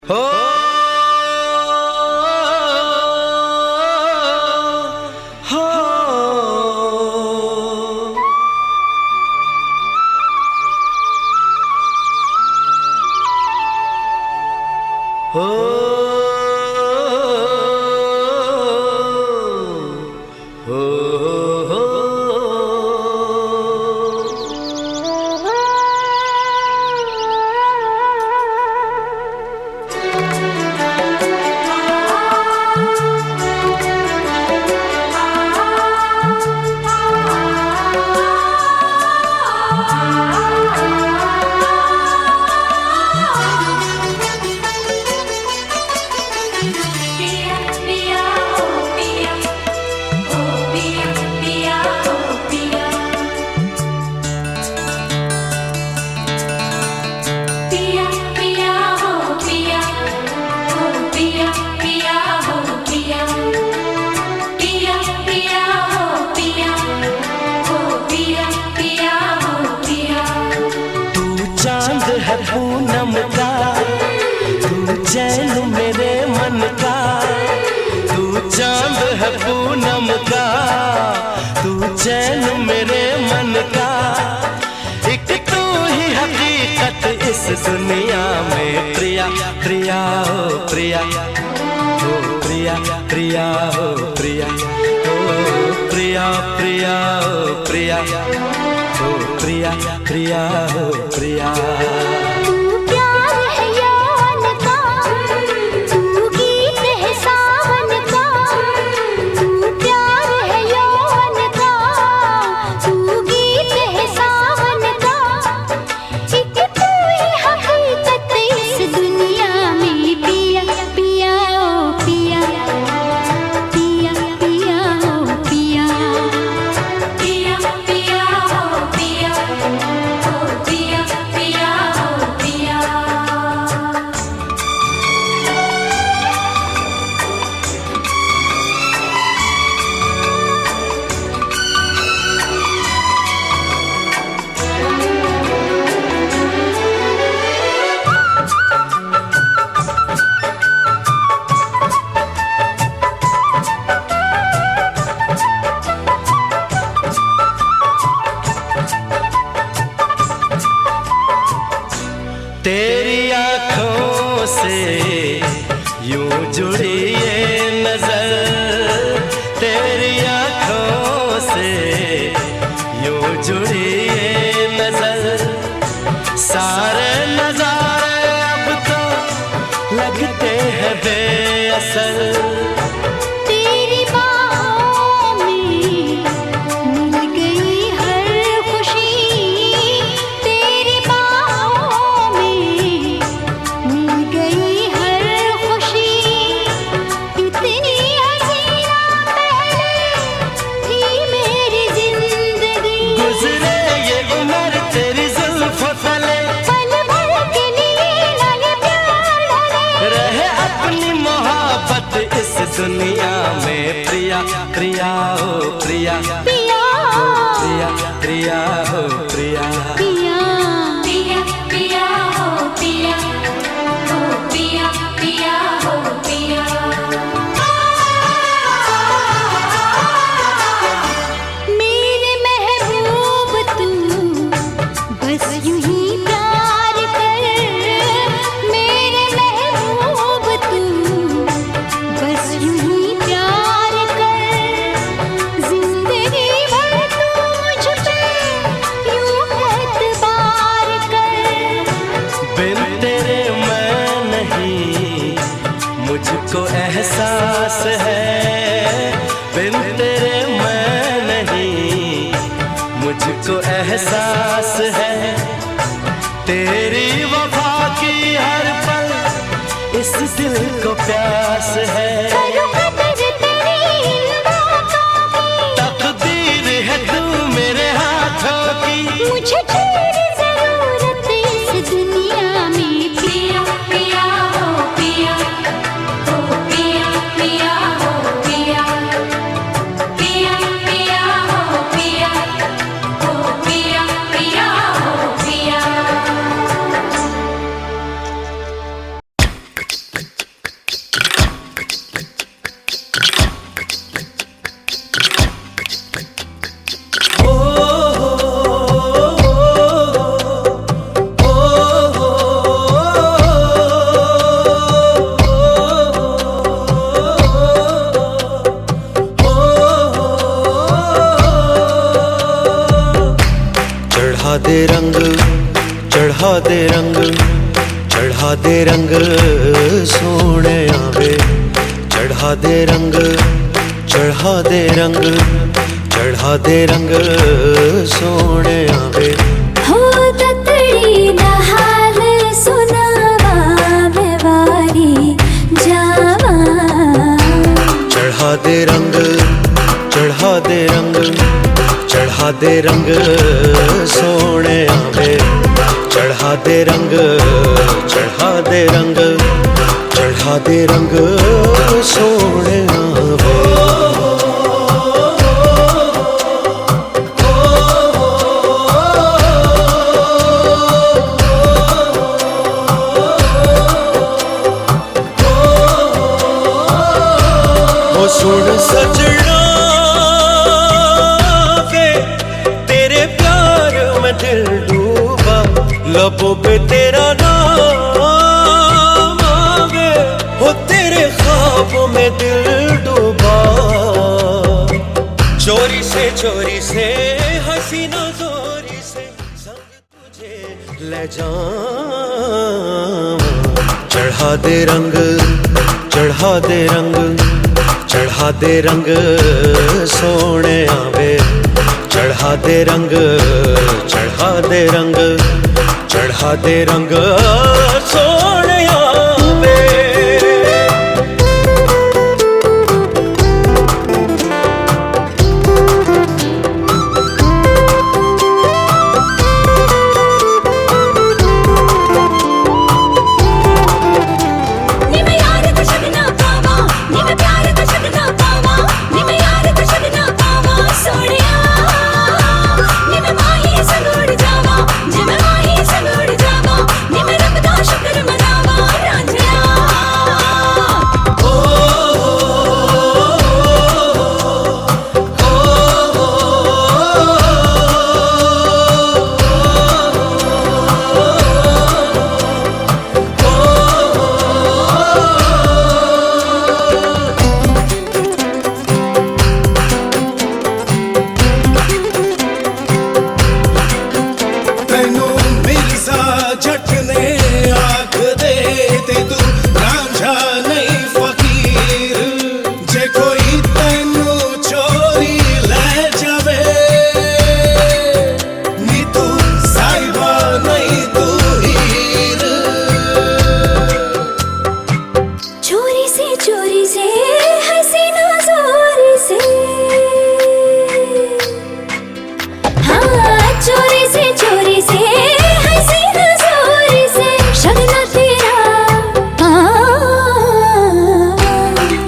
हो हो हो है पूनम का तू चैन मेरे मन का, तू चांद है पूनम का तू चैन मेरे मन का, एक तू ही हकीकत इस दुनिया में। प्रिया प्रिया हो प्रिया हो प्रिया प्रिया हो प्रिया हो प्रिया प्रिया हो प्रिया हो प्रिया प्रिया हो प्रिया। तेरी आँखों से यूं जुड़ी ये नजर, तेरी आँखों से यूं जुड़ी ये नजर, सारे नजारे अब तो लगते हैं बेअसर। दुनिया में प्रिया प्रिया हो प्रिया प्रिया हो प्रिया प्रिया हो प्रिया प्रिया प्रिया प्रिया हो प्रिया हो प्रिया प्रिया हो प्रिया। मेरे महबूब तू बस यूं ही प्यार कर, मेरे महबूब तू बस यूं ही प्यार कर, जिंदगी भर तू मुझ पे यूं एतबार कर। बिन तेरे मैं नहीं मुझको एहसास है, बिन तेरे मैं नहीं मुझको एहसास है, तेरी वफा की हर पल इस दिल को प्यास है। तकदीर है तू मेरे हाथों की, मुझे तेरी जरूरत इस दुनिया में। प्रिया प्रिया हो प्रिया हो प्रिया प्रिया हो प्रिया प्रिया प्रिया हो प्रिया हो प्रिया प्रिया हो प्रिया। रंग सोने आवे, चढ़ा दे रंग, चढ़ा दे रंग, चढ़ा दे रंग सोने आवे। हो ततड़ी दा हाल सुनावा मैं वारी जावा। चढ़ा दे रंग, चढ़ा दे रंग, चढ़ा दे रंग सोने आवे, चढ़ा दे रंग, चढ़ा दे रंग, चढ़ा दे रंग सोने आवे। ओ सुन सजना वे तेरे प्यार में दिल डूबा, लबों पे तेरा नाम आवे, हो तेरे ख्वाबों में दिल डूबा। चोरी से हसीना जोरी से संग तुझे ले जाऊं। चढ़ा दे रंग, चढ़ा दे रंग, चढ़ा दे रंग सोने आवे, चढ़ा दे रंग, चढ़ा दे रंग, चढ़ा दे रंग सोने आवे।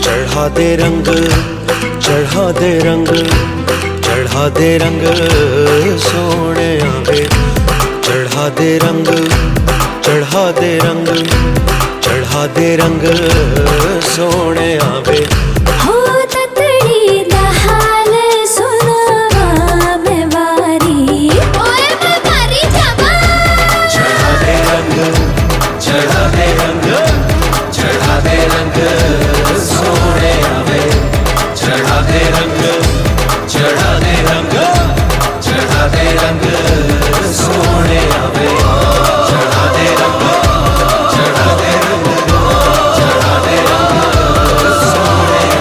चढ़ा दे रंग, चढ़ा दे रंग, चढ़ा दे रंग सोने आवे, चढ़ा दे रंग, चढ़ा दे रंग, चढ़ा दे रंग सोने आवे। हो ततड़ी दा हाल सुनावा मैं वारी, ओए मैं वारी जावा। चढ़ा दे रंग, चढ़ा दे रंग, चढ़ा दे रंग सोने आवे, चढ़ा दे रंग, चढ़ा दे रंग, चढ़ा दे रंग सोने आवे, चढ़ा दे रंग, चढ़ा दे रंग, चढ़ा दे रंग सोने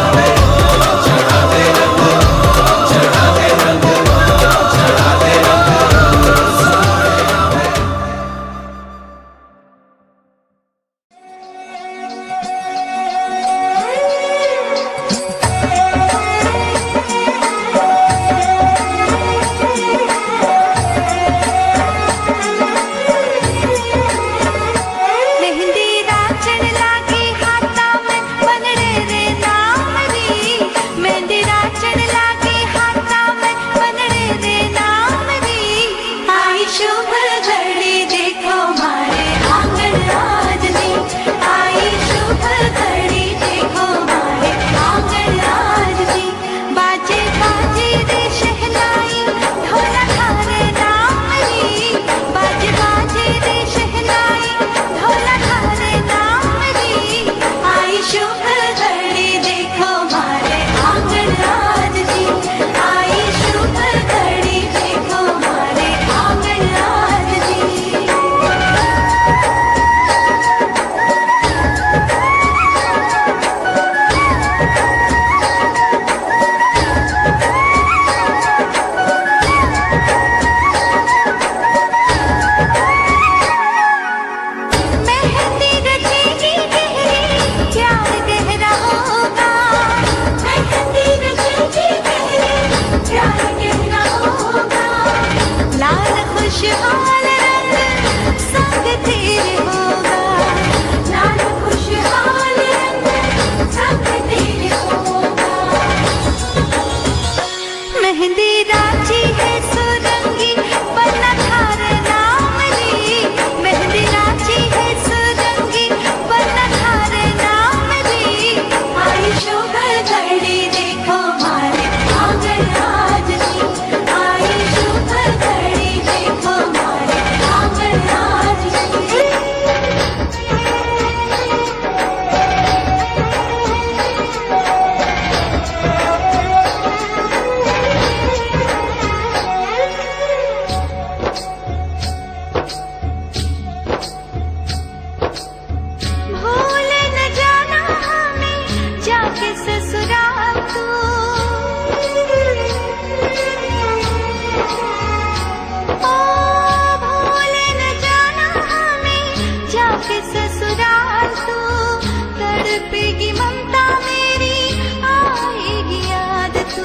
तड़पेगी ममता मेरी, आएगी याद तू।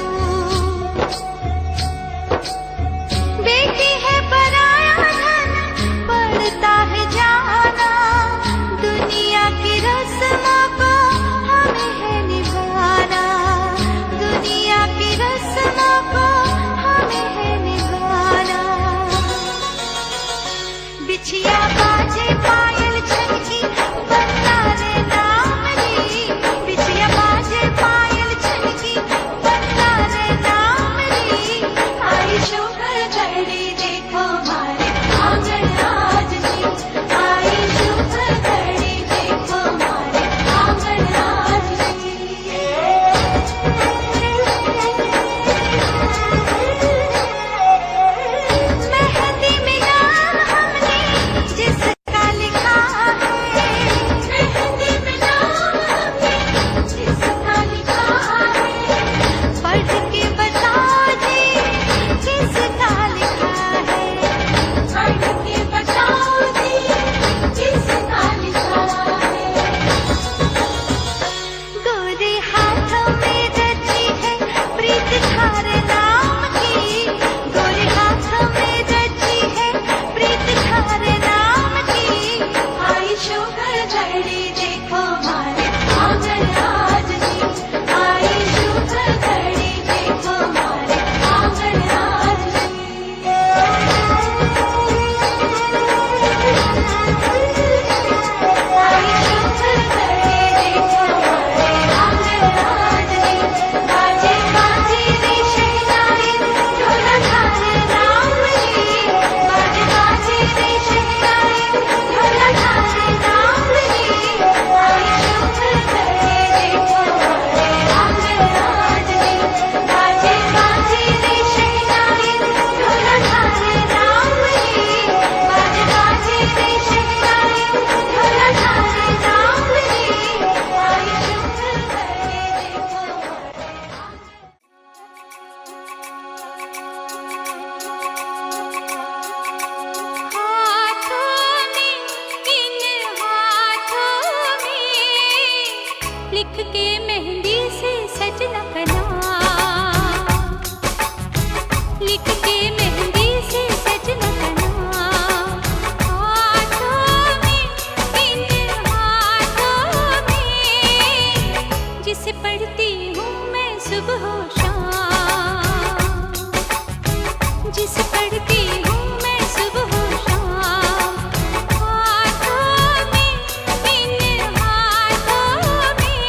बेटी है पराया धन, पड़ता है जाना, दुनिया की रस्मों को हमें है निभाना, दुनिया की रस्मों को हमें है निभाना। बिछिया बाजे पायल छनकी, बता रे नाम री, बिछिया बाजे पायल छनकी, बता रे नाम री। आई शुभ घड़ी देखो मारे आंगन आज जी, आई शुभ घड़ी देखो मारे आंगन आज जी। मेहंदी में नाम हमने जिसका लिखा है, मेहंदी में नाम हमने जिसका लिखा है, पढ़ के बता दे किसका लिखा है, पढ़ के बता दे किसका लिखा है। गोरे हाथों में रची है प्रीत थारे नाम की, गोरे हाथों में रची है प्रीत थारे नाम की। आई शुभ घड़ी देखो मारे आंगन आज जी, आई शुभ घड़ी देखो मारे आंगन आज जी। आई शुभ घड़ी देखो मारे आंगन आज जी, बाजे बाजे रे शहनाई, ढोला थारे नाम री, बाजे बाजे रे शहनाई, ढोला थारे नाम री। आई शुभ घड़ी देखो मारे आंगन आज जी, बाजे बाजे रे शहनाई, ढोला थारे नाम री, बाजे बाजे रे शहनाई, ढोला थारे नाम री। आई शुभ घड़ी देखो हाथों में, इन हाथों में लिख के मेहंदी से सजना का नाम, लिख के मेहंदी से सजना का नाम। हाथों में, इन हाथों में जिसे पढ़ती हूँ मैं सुबह शाम, जिसे पढ़ती हूँ मैं सुबह शाम। हाथों में, इन हाथों में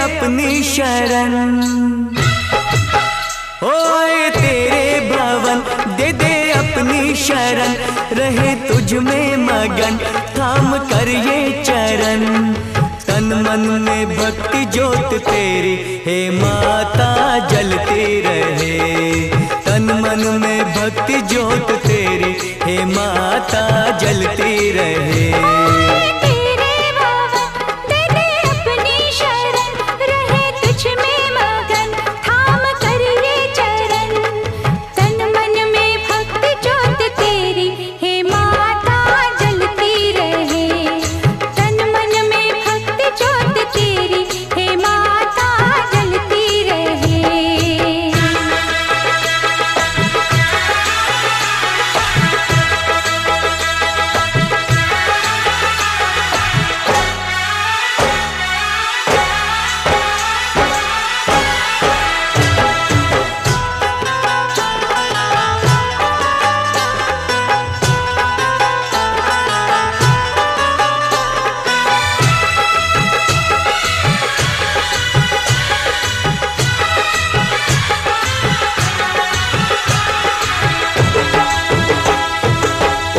अपनी शरण, ओए तेरे भवन दे दे अपनी शरण, रहे तुझ में मगन थाम कर ये चरण। तन मन में भक्ति ज्योत तेरी हे माता जलती रहे, तन मन में भक्ति ज्योत तेरी हे माता जलती रहे।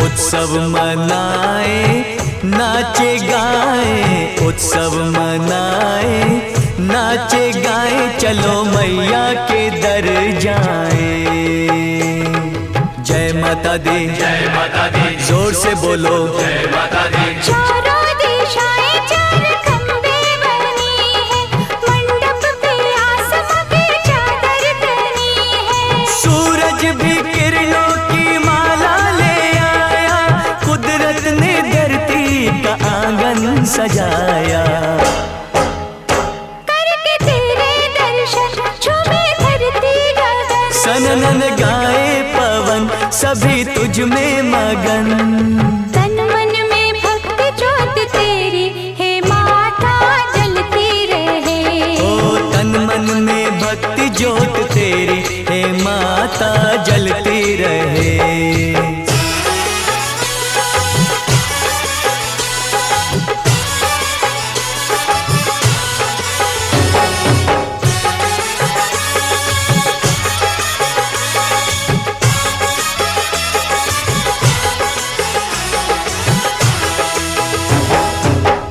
उत्सव मनाए नाचे गाए, उत्सव मनाए नाचे गाए चलो मैया के दर जाए। जय माता दी, जय माता दी, जोर से बोलो जय माता दी। चारों दिशाएं चार खंबे बनी है, मंडप पे आसमां की चादर तनी है। सूरज भी किरणों की माला ले आया, कुदरत ने धरती का आंगन सजाया। करके तेरे दर्शन झूमे धरती गगन, सनन गाए पवन सभी तुझ में मगन। तन मन में भक्ति ज्योत तेरी है माता जलती रहे। ओ तन मन में भक्ति ज्योत तेरी हे माता जलती रहे।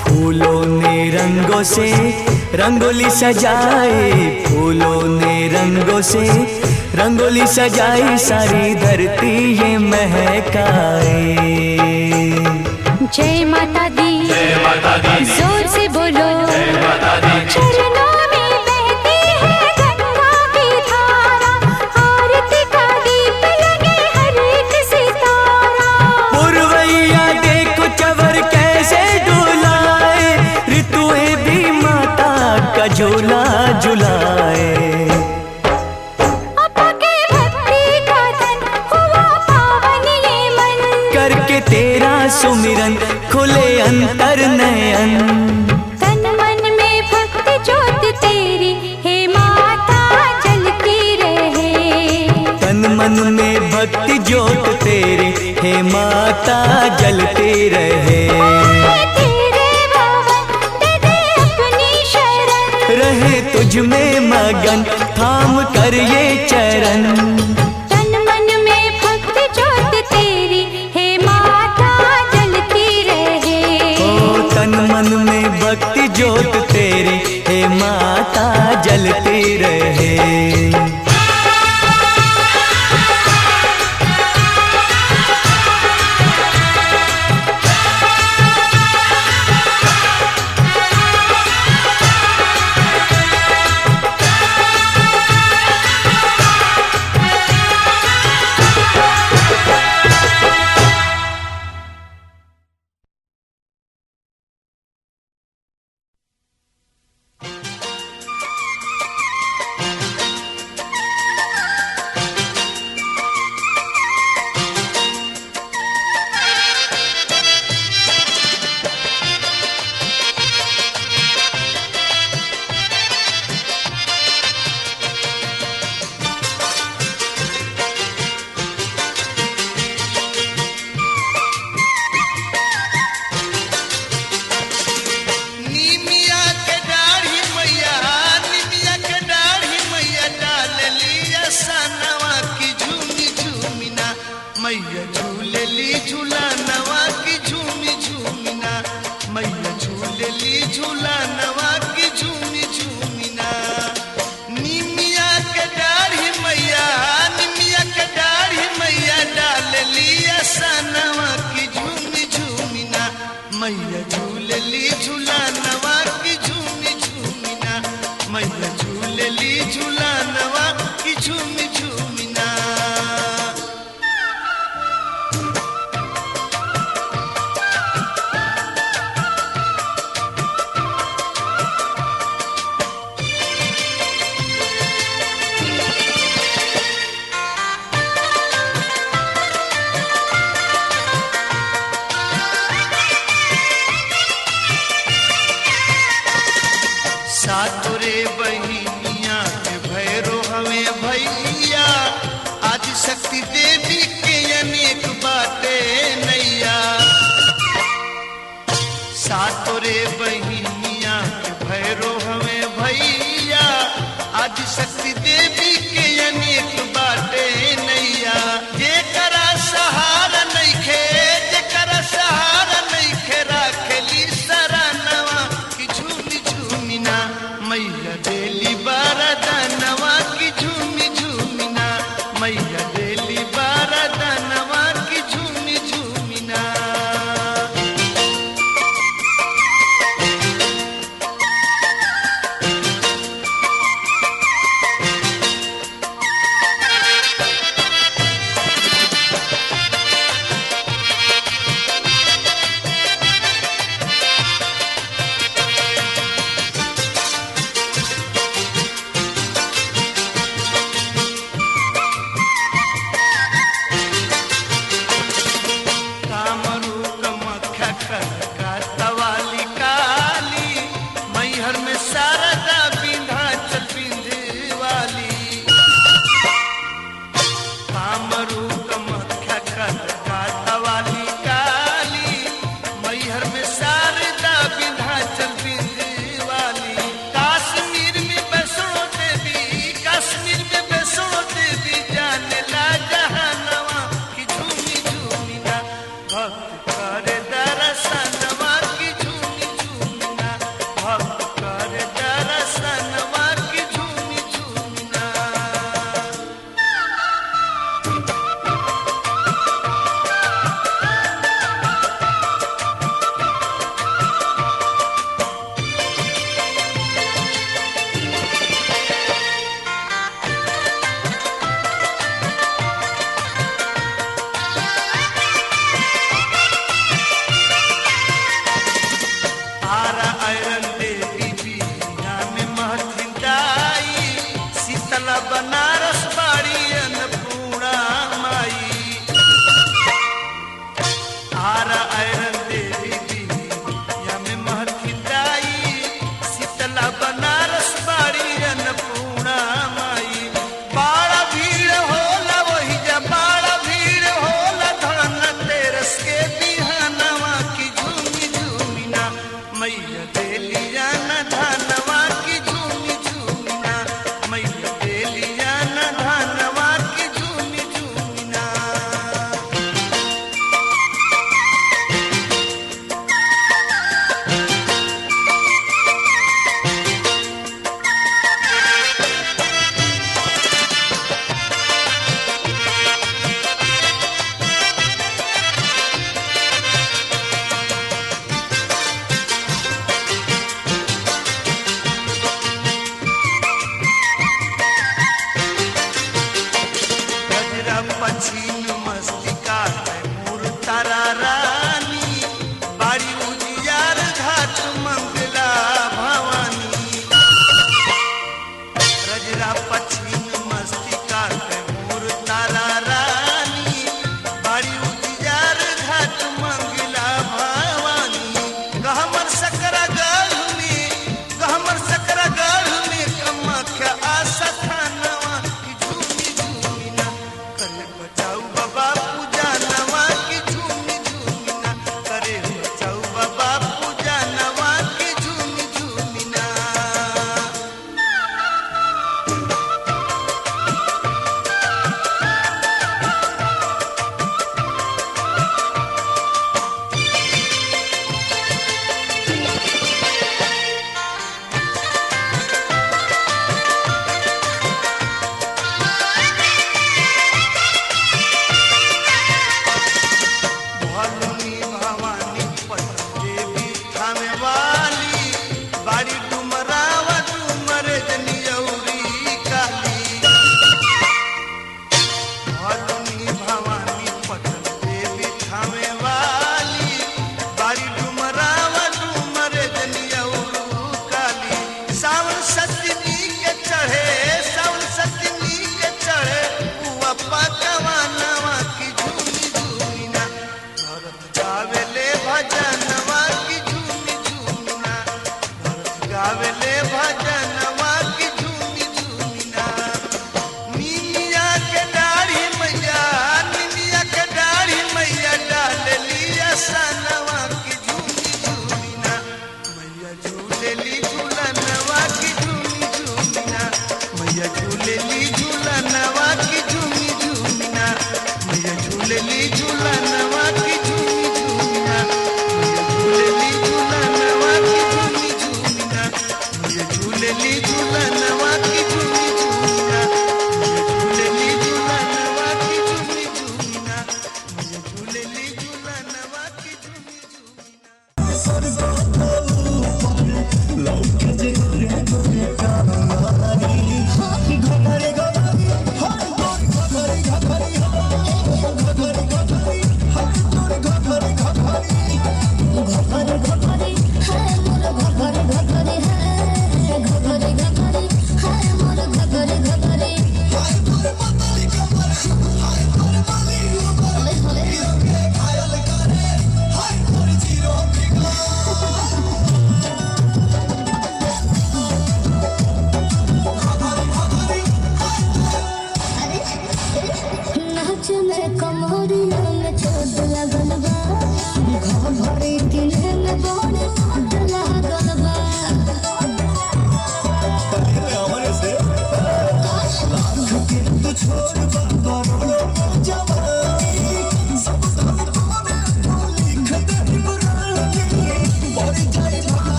फूलों ने रंगों से रंगोली सजाए, फूलों ने रंगों से रंगोली सजाई, सारी धरती ये महकाए। जय माता दी, जय माता दी, जोर से बोलो जय माता दी। चरणों में बहती है गंगा की धारा, आरती का दीप लगे हर एक सितारा। पुरवैया देखो चवर कैसे डुलाए, ऋतुएं भी माता का झूला झुलाए। अपा के भक्ति का तन हुआ पावन ये मन, करके तेरा सुमिरन खुले अंतर नयन। तन मन में भक्ति ज्योत तेरी है माता जलती रहे। तन मन में भक्ति ज्योत तेरी हे माता जलती रहे। तेरे भवन दे दे अपनी शरण, रहे तुझ में मगन थाम कर ये चरण। तन मन में भक्ति ज्योत तेरी है माता जलती रहे। ओ तन मन में भक्ति ज्योत तेरी हे माता जलती रहे। मैया झूलेली झूला नवा की झूमी झूमिना, मैया झूलेली झूला नवा की झूमी झूमिना। निमिया के डाढ़ी मैया, निमिया के डाढ़ी मैया डाल लिया सनवा की झूमी झूमिना, मैया झूलेली झूला नवा की झूमी झूमिना, मैया झूलेली झूला नवा की झूमी झूमिना। सातोरे बहिनिया के भैरो हवे भैया, आदि शक्ति देवी के अनेक बाटे नैया। सातोरे बहिनिया के भैरो हवे भैया, आदि शक्ति देवी के अनेक बाटे नैया। जेकरा सहारा नइखे, जेकरा सहारा नइखे, राखेली सरानवा की झूमी झूमिना, मैया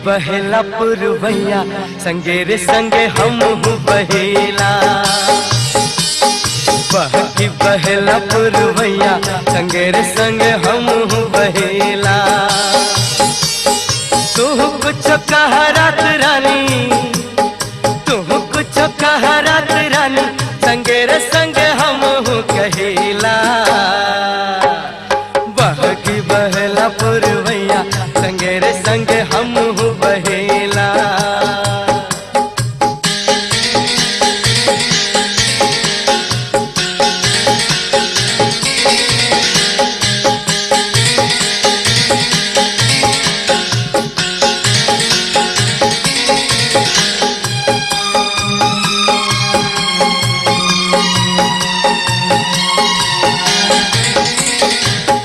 बहेला पुरवैया संगे रे संगे हम बहेला बहकी बहेला पुरवैया संगे रे संगे हम बहेला तू कुछ कह रात रानी तू कुछ कह रात रानी संगे रे संगे हम कहेला बहकी बहेला पुरवैया संगे रे संगे हम बहेला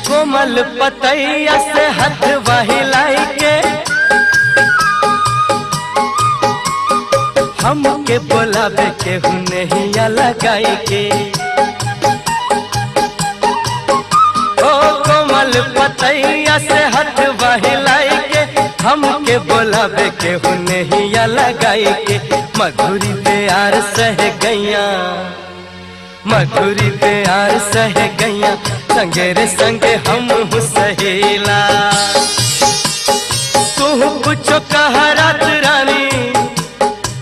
कोमल पतैया से हाथ वहिलाई के हमके बोलावे के हुनहिया लगाई के ओ कोमल पतैया से हाथ वहिलाई के हमके बोलावे के हुनहिया लगाई के मधुरी प्यार सह गैया मधुरी प्यार सह गैया संगे रे संगे हम सहेला तू कुछ कह रात रानी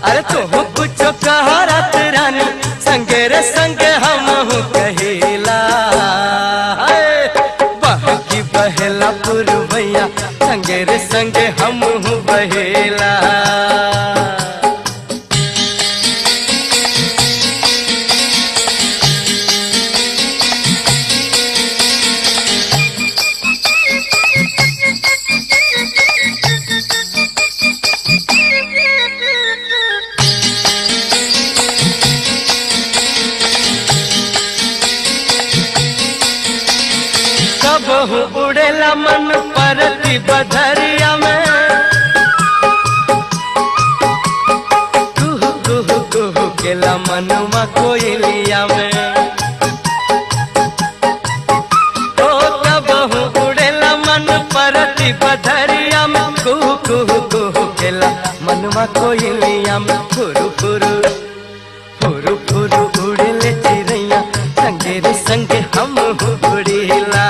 अरे तू कुछ कह रात रानी संगे रे संगे हम कहेला बहकी बहेला पुरवैया संगे रे संगे हम बहेला कबहू उड़ेला मन परती बधरिया में कुहू कुहू कुहू केला मनवा कोयलिया में ओ कबहू उड़ेला मन परती बधरिया में कुहू कुहू कुहू केला मनवा कोयलिया में फुरु फुरु फुरु फुरु उड़ेले चिड़ैया संगे रे संगे हम उड़ेला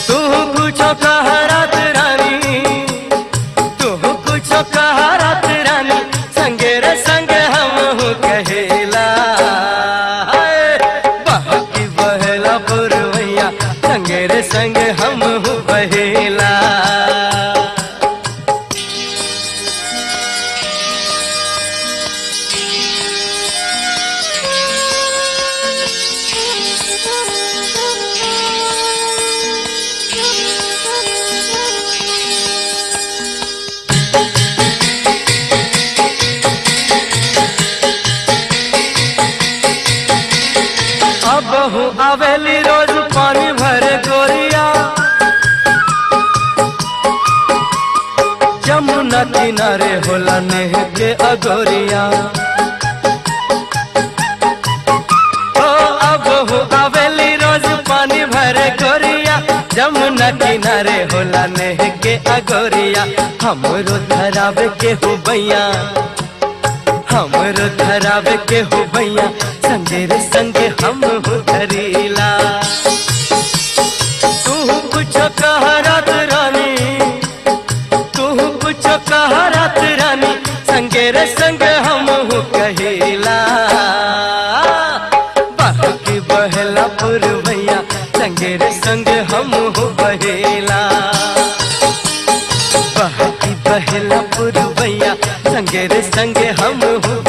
तू कुछ कह रात रानी तू कुछ कह रात रानी संगे रे संगे हम कहेला बहकी बहेला पुरवैया संगे रे संगे हम बहेला किनारे होला नेह के अगोरिया। ओ अब हो आवेली रोज पानी भरे गोरिया, जमुना किनारे होला नेह के अगोरिया। हमरो धरावे के हो बैया, हमरो धरावे के हो बैया, संगे रे संगे हम हो धरीला। तू कुछ कह रात रानी, तू कुछ कह रात रानी, संगे रे संगे हम हो कहिला। बाकी बहला पुरवैया, संगे रे संगे हम हो बहेला। बाकी बहला पुरवैया, संगे रे संगे हम हो